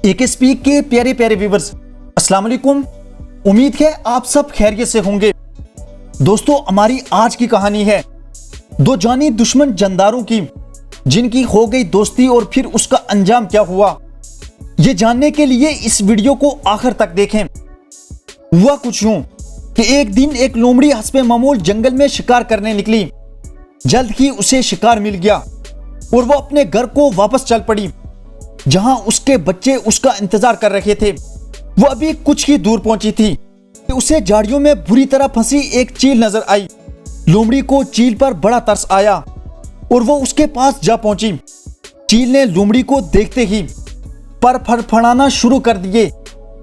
AKSP के प्यारे प्यारे व्यूवर्स, अस्सलाम वालेकुम। उम्मीद है आप सब खैरियत से होंगे। दोस्तों, हमारी आज की कहानी है दो जानी दुश्मन जानदारों की, जिनकी हो गई दोस्ती और फिर उसका अंजाम क्या हुआ। ये जानने के लिए इस वीडियो को आखिर तक देखें। हुआ कुछ यूं कि एक दिन एक लोमड़ी हस्बे मामूल जंगल में शिकार करने निकली। जल्द ही उसे शिकार मिल गया और वो अपने घर को वापस चल पड़ी, जहां उसके बच्चे उसका इंतजार कर रहे थे। वो अभी कुछ ही दूर पहुंची थी कि उसे झाड़ियों में बुरी तरह फंसी एक चील नजर आई। लोमड़ी को चील पर बड़ा तरस आया और वो उसके पास जा पहुंची। चील ने लोमड़ी को देखते ही पर फड़फड़ाना शुरू कर दिए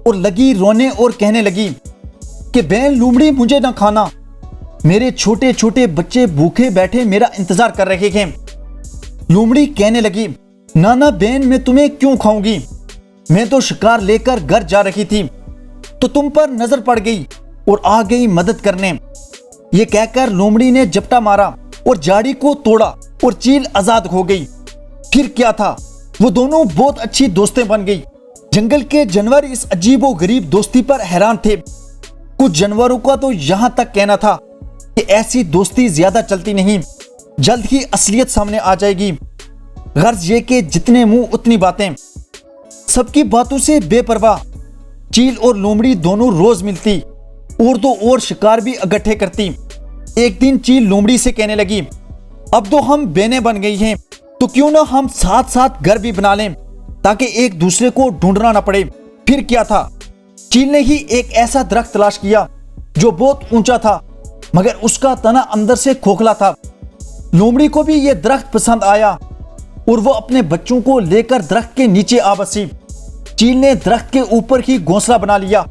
और लगी रोने और कहने लगी कि बहन लोमड़ी, मुझे ना खाना, मेरे छोटे छोटे बच्चे भूखे बैठे मेरा इंतजार कर रहे हैं। लोमड़ी कहने लगी, ना बहन, मैं तुम्हें क्यों खाऊंगी, मैं तो शिकार लेकर घर जा रही थी तो तुम पर नजर पड़ गई और आ गई मदद करने। ये कहकर लोमड़ी ने झपटा मारा और झाड़ी को तोड़ा और चील आजाद हो गई। फिर क्या था, वो दोनों बहुत अच्छी दोस्तें बन गई। जंगल के जानवर इस अजीबो गरीब दोस्ती पर हैरान थे। कुछ जानवरों का तो यहां तक कहना था कि ऐसी दोस्ती ज्यादा चलती नहीं, जल्द ही असलियत सामने आ जाएगी। गर्ज ये कि जितने मुंह उतनी बातें। सबकी बातों से बेपरवाह चील और लोमड़ी दोनों रोज मिलती और तो और शिकार भी इकट्ठे करती। एक दिन चील लोमड़ी से कहने लगी, अब तो हम बहनें बन गई हैं, तो क्यों ना हम साथ साथ घर भी बना लें ताकि एक दूसरे को ढूंढना ना पड़े। फिर क्या था, चील ने ही एक ऐसा दरख्त तलाश किया जो बहुत ऊंचा था मगर उसका तना अंदर से खोखला था। लोमड़ी को भी यह दरख्त पसंद आया और वो अपने बच्चों को लेकर दरख्त के नीचे आ बसी। चील ने दरख्त के ऊपर ही घोंसला बना लिया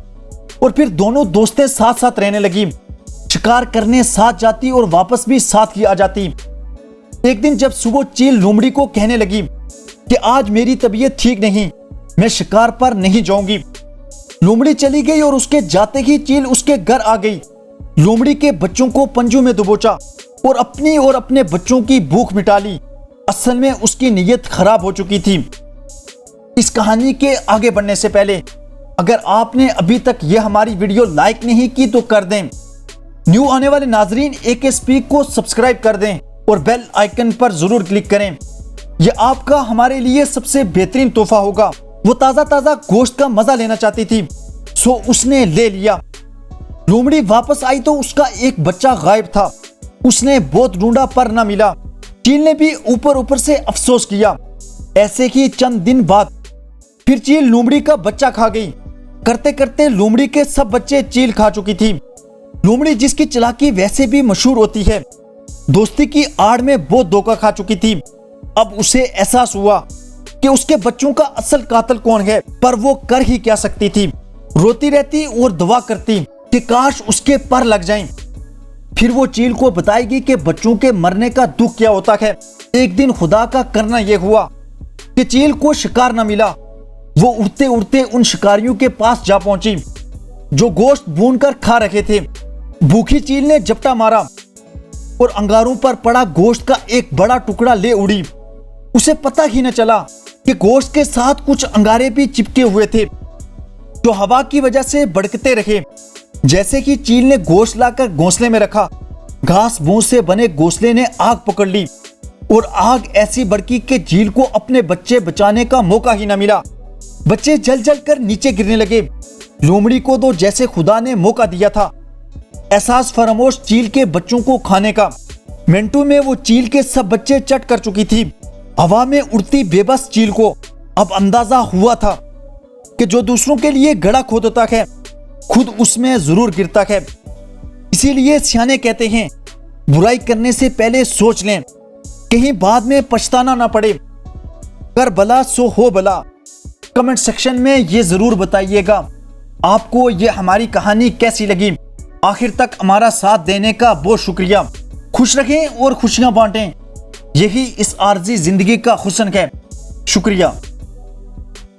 और फिर दोनों दोस्तें साथ साथ रहने लगी। शिकार करने साथ जाती और वापस भी साथ ही आ जाती। एक दिन जब सुबह चील लोमड़ी को कहने लगी कि आज मेरी तबीयत ठीक नहीं, मैं शिकार पर नहीं जाऊंगी। लोमड़ी चली गई और उसके जाते ही चील उसके घर आ गई। लोमड़ी के बच्चों को पंजों में दबोचा और अपनी और अपने बच्चों की भूख मिटा ली। असल में उसकी नीयत खराब हो चुकी थी। इस कहानी के आगे बढ़ने से पहले अगर आपने अभी तक यह हमारी वीडियो लाइक नहीं की तो कर दें। न्यू आने वाले नाजरीन AKSP को सब्सक्राइब कर दें और बेल आइकन पर जरूर क्लिक करें। यह आपका हमारे लिए सबसे बेहतरीन तोहफा होगा। वो ताजा ताजा गोश्त का मजा लेना चाहती थी, सो उसने ले लिया। लोमड़ी वापस आई तो उसका एक बच्चा गायब था। उसने बहुत ढूंढा पर न मिला। चील ने भी ऊपर ऊपर से अफसोस किया। ऐसे ही चंद दिन बाद फिर चील लोमड़ी का बच्चा खा गई। करते करते लोमड़ी के सब बच्चे चील खा चुकी थी। लोमड़ी, जिसकी चालाकी वैसे भी मशहूर होती है, दोस्ती की आड़ में बहुत धोखा खा चुकी थी। अब उसे एहसास हुआ कि उसके बच्चों का असल कातिल कौन है, पर वो कर ही क्या सकती थी। रोती रहती और दुआ करती कि काश उसके पर लग जाएं। फिर वो चील को बताएगी कि बच्चों के मरने का दुख क्या होता है। एक दिन खुदा का करना यह हुआ कि चील को शिकार न मिला। वो उड़ते उड़ते उन शिकारियों के पास जा पहुंची जो गोश्त भून कर खा रहे थे। भूखी चील ने झपटा मारा और अंगारों पर पड़ा गोश्त का एक बड़ा टुकड़ा ले उड़ी। उसे पता ही न चला कि गोश्त के साथ कुछ अंगारे भी चिपके हुए थे जो हवा की वजह से भड़कते रहे। जैसे कि चील ने गोश्त लाकर घोंसले में रखा, घास भूस से बने घोंसले ने आग पकड़ ली और आग ऐसी भड़की कि चील को अपने बच्चे बचाने का मौका ही न मिला। बच्चे जल जल कर नीचे गिरने लगे। लोमड़ी को तो जैसे खुदा ने मौका दिया था एहसास फरामोश चील के बच्चों को खाने का। मिनटों में वो चील के सब बच्चे चट कर चुकी थी। हवा में उड़ती बेबस चील को अब अंदाजा हुआ था कि जो दूसरों के लिए गड्ढा खोदता है खुद उसमें जरूर गिरता है। इसीलिए सियाने कहते हैं, बुराई करने से पहले सोच लें, कहीं बाद में पछताना ना पड़े। कर भला सो हो भला। कमेंट सेक्शन में ये जरूर बताइएगा आपको ये हमारी कहानी कैसी लगी। आखिर तक हमारा साथ देने का बहुत शुक्रिया। खुश रहें और खुशियां बांटें, यही इस आरजी जिंदगी का हुस्न है। शुक्रिया।